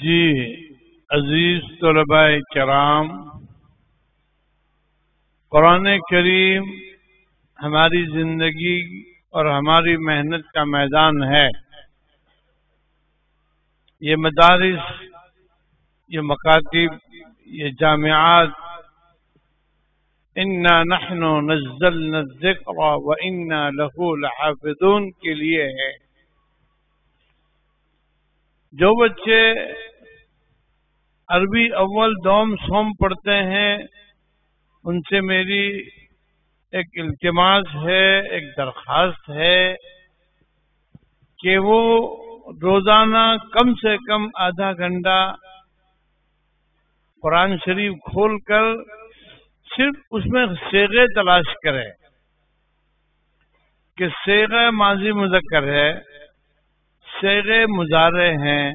جی عزیز طلباء کرام، قرآن کریم ہماری زندگی اور ہماری محنت کا میدان ہے۔ یہ مدارس، یہ مکاتب، یہ جامعات انا نحن نزلنا الذکر وانا لہ لحافظون کے لیے ہے۔ جو بچے عربی اول دوم سوم پڑھتے ہیں ان سے میری ایک التماس ہے، ایک درخواست ہے کہ وہ روزانہ کم سے کم آدھا گھنٹہ قرآن شریف کھول کر صرف اس میں صیغے تلاش کرے کہ صیغہ ماضی مذکر ہے، صیغے مضارع ہیں،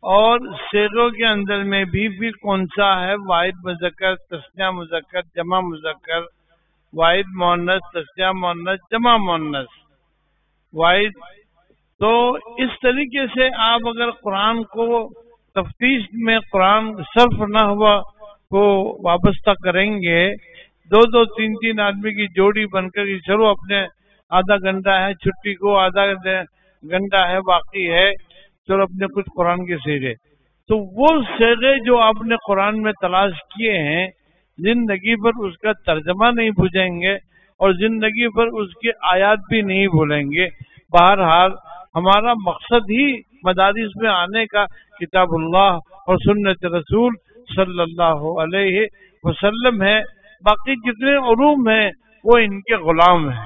اور صیغوں کے اندر میں بھی کون سا ہے، واحد مذکر، تثنیہ مذکر، جمع مذکر، واحد مؤنث، تثنیہ مؤنث، جمع مؤنث، واحد۔ تو اس طریقے سے آپ اگر قرآن کو تفتیش میں قرآن صرف نحو کو وابستہ کریں گے، دو دو تین تین آدمی کی جوڑی بن کر چلو اپنے آدھا گھنٹہ ہے چھٹی کو، آدھا گھنٹہ ہے باقی ہے، چلو اپنے کچھ قرآن کے صیغے، تو وہ صیغے جو آپ نے قرآن میں تلاش کیے ہیں زندگی پر اس کا ترجمہ نہیں بھولیں گے اور زندگی پر اس کی آیات بھی نہیں بھولیں گے۔ بہرحال ہمارا مقصد ہی مدارس میں آنے کا کتاب اللہ اور سنت رسول صلی اللہ علیہ وسلم ہے، باقی جتنے علوم ہیں وہ ان کے غلام ہیں۔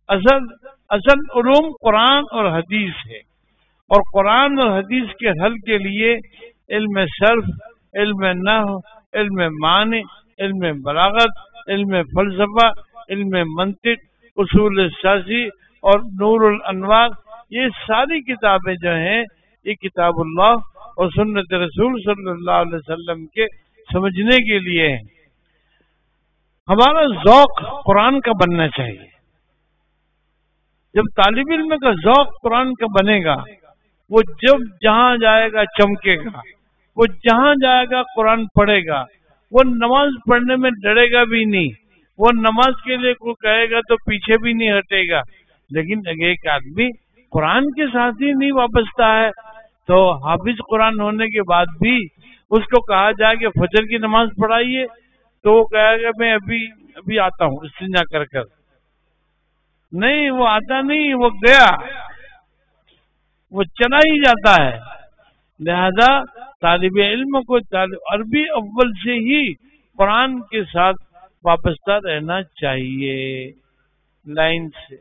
اصل علوم قرآن اور حدیث ہے، اور قرآن اور حدیث کے حل کے لیے علم صرف، علم نحو، علم معنی، علم بلاغت، علم فلسفہ، علم منطق، اصول سازی اور نور الانوار، یہ ساری کتابیں جو ہیں یہ کتاب اللہ اور سنت رسول صلی اللہ علیہ وسلم کے سمجھنے کے لیے ہیں۔ ہمارا ذوق قرآن کا بننا چاہیے۔ جب طالب علم کا ذوق قرآن کا بنے گا، وہ جب جہاں جائے گا چمکے گا، وہ جہاں جائے گا قرآن پڑھے گا، وہ نماز پڑھنے میں ڈرے گا بھی نہیں، وہ نماز کے لیے کوئی کہے گا تو پیچھے بھی نہیں ہٹے گا۔ لیکن اگر ایک آدمی قرآن کے ساتھ ہی نہیں وابستہ ہے تو حافظ قرآن ہونے کے بعد بھی اس کو کہا جائے کہ فجر کی نماز پڑھائیے تو وہ کہے گا میں ابھی آتا ہوں استنجا کر کر، نہیں وہ آتا نہیں، وہ گیا، وہ چلا ہی جاتا ہے۔ لہذا طالب علم کو عربی اول سے ہی قرآن کے ساتھ وابستہ رہنا چاہیے، لائن سے۔